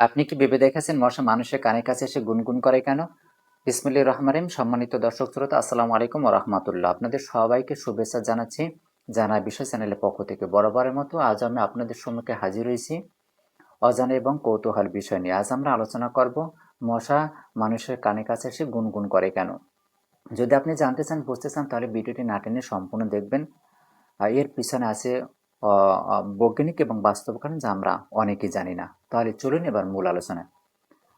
আপনি কি ভেবে দেখেছেন মশা মানুষের কানের কাছে এসে গুনগুন করে কেন? বিসমিল্লাহির রহমানির রহিম। সম্মানিত দর্শক শ্রোতা, আসসালামু আলাইকুম ওয়া রাহমাতুল্লাহ। আপনাদের সবাইকে শুভেচ্ছা জানাচ্ছি জানা বিষয় চ্যানেলের পক্ষ থেকে। বরাবরের মতো আজ আমি আপনাদের সম্মুখে হাজির হয়েছি অজানা এবং কৌতূহল বিষয় নিয়ে। আজ আমরা আলোচনা করব মশা মানুষের কানের কাছে এসে গুনগুন করে কেন। যদি আপনি জানতে চান, বুঝতে চান, তাহলে ভিডিওটি না টেনে সম্পূর্ণ দেখবেন। এর পিছনে আছে বৈজ্ঞানিক এবং বাস্তব কারণ যা আমরা অনেকেই জানি না। তাহলে চলুন এবার মূল আলোচনায়।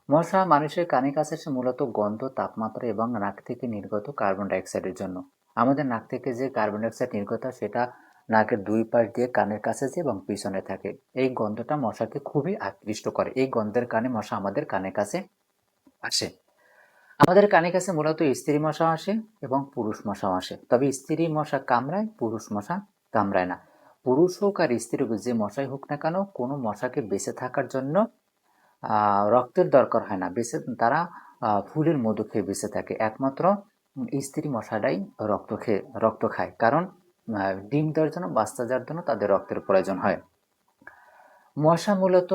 মশা মানুষের কানের কাছে আসে মূলত গন্ধ, তাপমাত্রা এবং নাক থেকে নির্গত কার্বন ডাইঅক্সাইডের জন্য। আমাদের নাক থেকে যে কার্বন ডাইঅক্সাইড নির্গত হয় সেটা নাকের দুই পাশ দিয়ে কানের কাছে যায় এবং পিছনে থাকে। এই গন্ধটা মশাকে খুবই আকৃষ্ট করে। এই গন্ধের কারণে মশা আমাদের কানের কাছে আসে। আমাদের কানের কাছে মূলত স্ত্রী মশা আসে এবং পুরুষ মশাও আসে। তবে স্ত্রী মশা কামড়ায়, পুরুষ মশা কামড়ায় না। পুরুষ হোক আর স্ত্রী হোক, যে মশাই হোক না কেন, কোনো মশাকে বেঁচে থাকার জন্য রক্তের দরকার হয় না। তারা ফুলের মধু খেয়ে বেঁচে থাকে। একমাত্র স্ত্রী মশাটাই রক্ত খায়, কারণ ডিম দেওয়ার জন্য, বাচ্চা দেওয়ার জন্য তাদের রক্তের প্রয়োজন হয়। মশা মূলত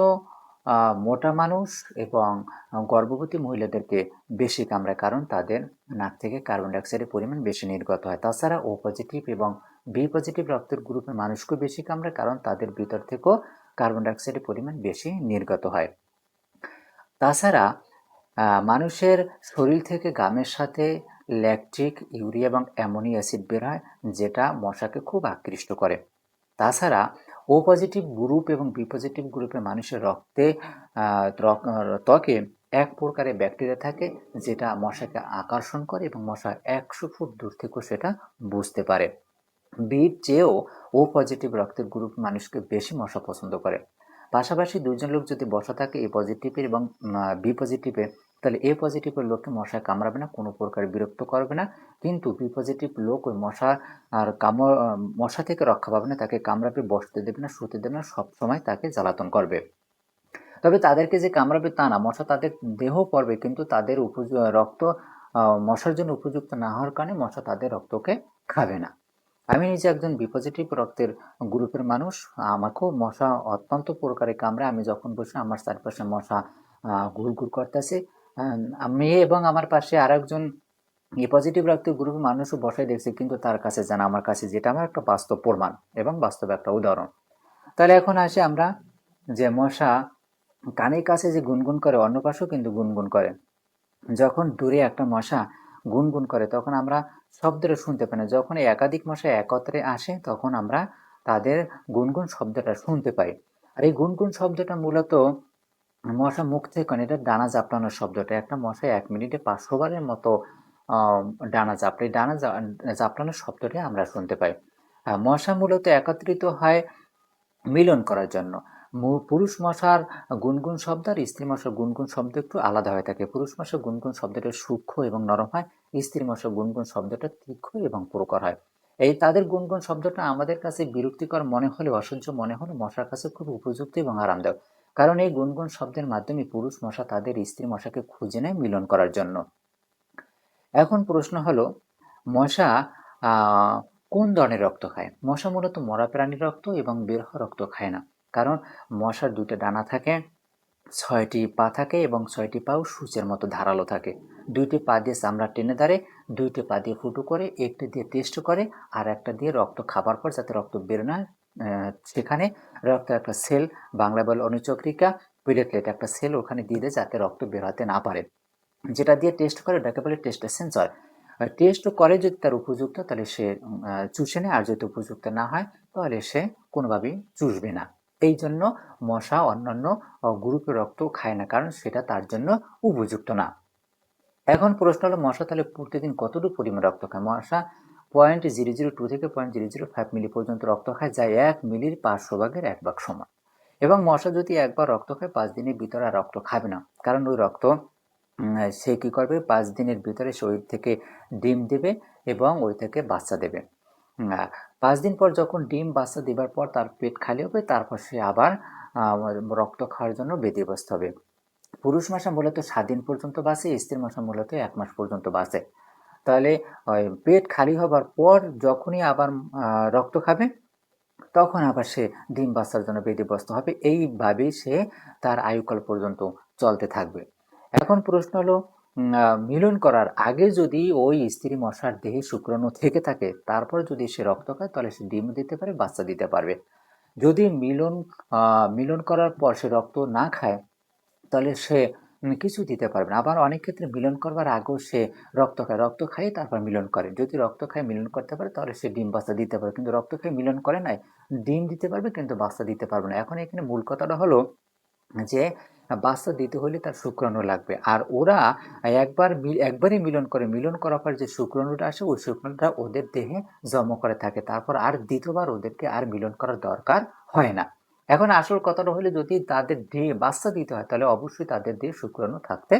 মোটা মানুষ এবং গর্ভবতী মহিলাদেরকে বেশি কামড়ায়, কারণ তাদের নাক থেকে কার্বন ডাইঅক্সাইডের পরিমাণ বেশি নির্গত হয়। তাছাড়া ও পজিটিভ এবং বি পজিটিভ রক্তের গ্রুপের মানুষকেও বেশি কামড়ায়, কারণ তাদের ভিতর থেকেও কার্বন ডাইঅক্সাইডের পরিমাণ বেশি নির্গত হয়। তাছাড়া মানুষের শরীর থেকে ঘামের সাথে ল্যাকটিক, ইউরিয়া এবং অ্যামোনিয়া অ্যাসিড বের হয়, যেটা মশাকে খুব আকৃষ্ট করে। তাছাড়া ও পজিটিভ গ্রুপ এবং বি পজিটিভ গ্রুপের মানুষের রক্তে ত্বকে এক প্রকারের ব্যাকটেরিয়া থাকে, যেটা মশাকে আকর্ষণ করে এবং মশা 100 ফুট দূর থেকেও সেটা বুঝতে পারে। বির চেয়েও ও পজিটিভ রক্তের গ্রুপ মানুষকে বেশি মশা পছন্দ করে। পাশাপাশি দুইজন লোক যদি বসা থাকে এ পজিটিভের এবং বি পজিটিভের, তাহলে এ পজিটিভের লোককে মশায় কামড়াবে না, কোনো প্রকার বিরক্ত করবে না। কিন্তু বি পজিটিভ লোক ওই মশা থেকে রক্ষা পাবে না, তাকে কামড়াবে, বসতে দেবে না, শুতে দেবে না, সবসময় তাকে জ্বালাতন করবে। তবে তাদেরকে যে কামড়াবে তা না, মশা তাদের দেহ পড়বে, কিন্তু তাদের রক্ত মশার জন্য উপযুক্ত না হওয়ার কারণে মশা তাদের রক্তকে খাবে না। আমি নিজে একজন বি পজিটিভ রক্তের গ্রুপের মানুষ। আমাকেও মশা অত্যন্ত প্রকারে কামড়ায়। আমি যখন বসে, আমার চারপাশে মশা ঘুরঘুর করতেছে। আমি এবং আমার পাশে আর একজন এ পজিটিভ রক্তের গ্রুপের মানুষও বসাই দেখছি, কিন্তু তার কাছে জানা আমার কাছে, যেটা আমার একটা বাস্তব প্রমাণ এবং বাস্তব একটা উদাহরণ। তাহলে এখন আসি আমরা, যে মশা কানের কাছে যে গুনগুন করে, অন্য পাশেও কিন্তু গুনগুন করে। যখন দূরে একটা মশা গুনগুন করে তখন আমরা শব্দটা শুনতে পাই না। যখন একাধিক মশা একত্রে আসে তখন আমরা তাদের গুনগুন শব্দটা শুনতে পাই। আর এই গুনগুন শব্দটা মূলত মশা মুখ থেকে করে, এটা ডানা জাপটানোর শব্দটা। একটা মশা 1 মিনিটে 500 বারের মতো ডানা জাপটে। ডানা জাপটানোর শব্দটাই আমরা শুনতে পাই। মশা মূলত একত্রিত হয় মিলন করার জন্য। পুরুষ মশার গুনগুন শব্দ আর স্ত্রী মশার গুনগুন শব্দ একটু আলাদা হয়ে থাকে। পুরুষ মশার গুনগুন শব্দটা সূক্ষ্ম এবং নরম হয়, স্ত্রী মশার গুনগুন শব্দটা তীক্ষ্ণ এবং প্রখর হয়। এই তাদের গুনগুন শব্দটা আমাদের কাছে বিরক্তিকর মনে হলে, অসহ্য মনে হলে, মশার কাছে খুব উপযুক্ত এবং আরামদায়ক, কারণ এই গুনগুন শব্দের মাধ্যমে পুরুষ মশা তাদের স্ত্রী মশাকে খুঁজে নেয় মিলন করার জন্য। এখন প্রশ্ন হলো, মশা আহ, কোন ধরনের রক্ত খায়? মশা মূলত মরা প্রাণীর রক্ত এবং বের হওয়া রক্ত খায় না, কারণ মশার দুইটা ডানা থাকে, 6টি পা থাকে এবং 6টি পাও সূচের মতো ধারালো থাকে। 2টি পা দিয়ে চামড়া টেনে ধরে, 2টি পা দিয়ে ফুটো করে, একটি দিয়ে টেস্ট করে, আর একটা দিয়ে রক্ত খাবার পর যাতে রক্ত বের না হয়, সেখানে রক্তের একটা সেল, বাংলা বলে অনুচক্রিকা, প্লেটলেট একটা সেল ওখানে দিয়ে দেয় যাতে রক্ত বের হতে না পারে। যেটা দিয়ে টেস্ট করে ওটাকে বলে টেস্ট সেন্সর। টেস্ট করে যদি তার উপযুক্ত, তাহলে সে চুষে নেয়, আর যদি উপযুক্ত না হয় তাহলে সে কোনোভাবেই চুষবে না। এই জন্য মশা অন্যান্য গ্রুপের রক্ত খায় না, কারণ সেটা তার জন্য উপযুক্ত না। এখন প্রশ্ন হলো, মশা তাহলে প্রতিদিন কতটুকু পরিমাণ রক্ত খায়? মশা 0.002 থেকে 0.005 মিলি পর্যন্ত রক্ত খায়, যা 1 মিলির 500 ভাগের 1 ভাগ সমান। এবং মশা যদি একবার রক্ত খায় 5 দিনের ভিতরে আর রক্ত খাবে না, কারণ ওই রক্ত সে কী করবে, 5 দিনের ভিতরে শরীর থেকে ডিম দেবে এবং ওই থেকে বাচ্চা দেবে। 5 দিন পর যখন ডিম বাচ্চা দেবার পর তার পেট খালি হবে, তারপর সে আবার রক্ত খাওয়ার জন্য বেঁধে হবে। পুরুষ মশা মূলত 7 দিন পর্যন্ত বাঁচে, স্ত্রী মশা মূলত 1 মাস পর্যন্ত বাঁচে। তাহলে পেট খালি হবার পর যখনই আবার রক্ত খাবে, তখন আবার সে ডিম বাচ্চার জন্য বিধিগ্রস্ত হবে। এইভাবেই সে তার আয়ুকাল পর্যন্ত চলতে থাকবে। এখন প্রশ্ন হলো, মিলন করার আগে যদি ওই স্ত্রী মশার দেহে শুক্রাণু থেকে থাকে, তারপর যদি সে রক্ত খায়, তাহলে সে ডিম দিতে পারে, বাচ্চা দিতে পারবে। যদি মিলন করার পর সে রক্ত না খায়, তাহলে সে কিছু দিতে পারবে না। আবার অনেক ক্ষেত্রে মিলন করবার আগেও সে রক্ত খায়, রক্ত খায় তারপর মিলন করে। যদি রক্ত খায় মিলন করতে পারে, তাহলে সে ডিম বাচ্চা দিতে পারে। কিন্তু রক্ত খেয়ে মিলন করে নাই, ডিম দিতে পারবে কিন্তু বাচ্চা দিতে পারবে না। এখন এখানে মূল কথাটা হলো যে বাচ্চা দিতে হলে তার শুক্রাণু লাগবে। আর ওরা একবারই মিলন করে, মিলন করার পর যে শুক্রাণুটা আসে, ওই শুক্রাণুটা ওদের দেহে জন্ম করে থাকে। তারপর আর দ্বিতীয়বার ওদেরকে আর মিলন করার দরকার হয় না। এখন আসল কথাটা হলো, যদি তাদের দেহে বাচ্চা দিতে হয়, তাহলে অবশ্যই তাদের দেহে শুক্রাণু থাকতে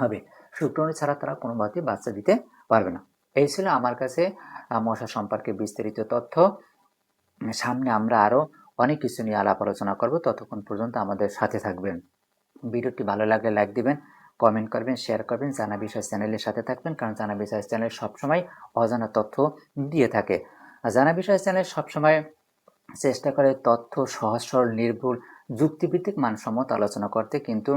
হবে। শুক্রাণু ছাড়া তারা কোনোভাবেই বাচ্চা দিতে পারবে না। এই ছিল আমার কাছে মশা সম্পর্কে বিস্তারিত তথ্য। সামনে আমরা আরো অনেক কিছু নিয়ে আলাপ আলোচনা করব। ততক্ষণ পর্যন্ত আমাদের সাথে থাকবেন। ভিডিওটি ভালো লাগলে লাইক দিবেন, কমেন্ট করবেন, শেয়ার করবেন, জানা বিষয় চ্যানেলের সাথে থাকবেন, কারণ জানা বিষয় চ্যানেল সবসময় অজানা তথ্য দিয়ে থাকে। আর জানা বিষয় চ্যানেল সবসময় চেষ্টা করে তথ্য সহজ সরল নির্ভুল যুক্তিভিত্তিক মানসম্মত আলোচনা করতে, কিন্তু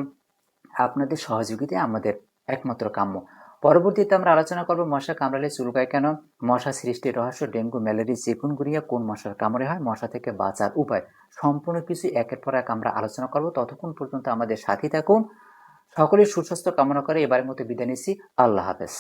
আপনাদের সহযোগিতাই আমাদের একমাত্র কাম্য। পরবর্তীতে আমরা আলোচনা করব মশা কামড়ালে চুলকায় কেন, মশা সৃষ্টির রহস্য, ডেঙ্গু, ম্যালেরিয়া, চিকুনগুনিয়া কোন মশার কামড়ে হয়, মশা থেকে বাঁচার উপায়, সম্পূর্ণ কিছু একের পর এক আমরা আলোচনা করব। ততক্ষণ পর্যন্ত আমাদের সাথী থাকুন। সকলের সুস্বাস্থ্য কামনা করে এবারের মতো বিদায় নিচ্ছি। আল্লাহ হাফেজ।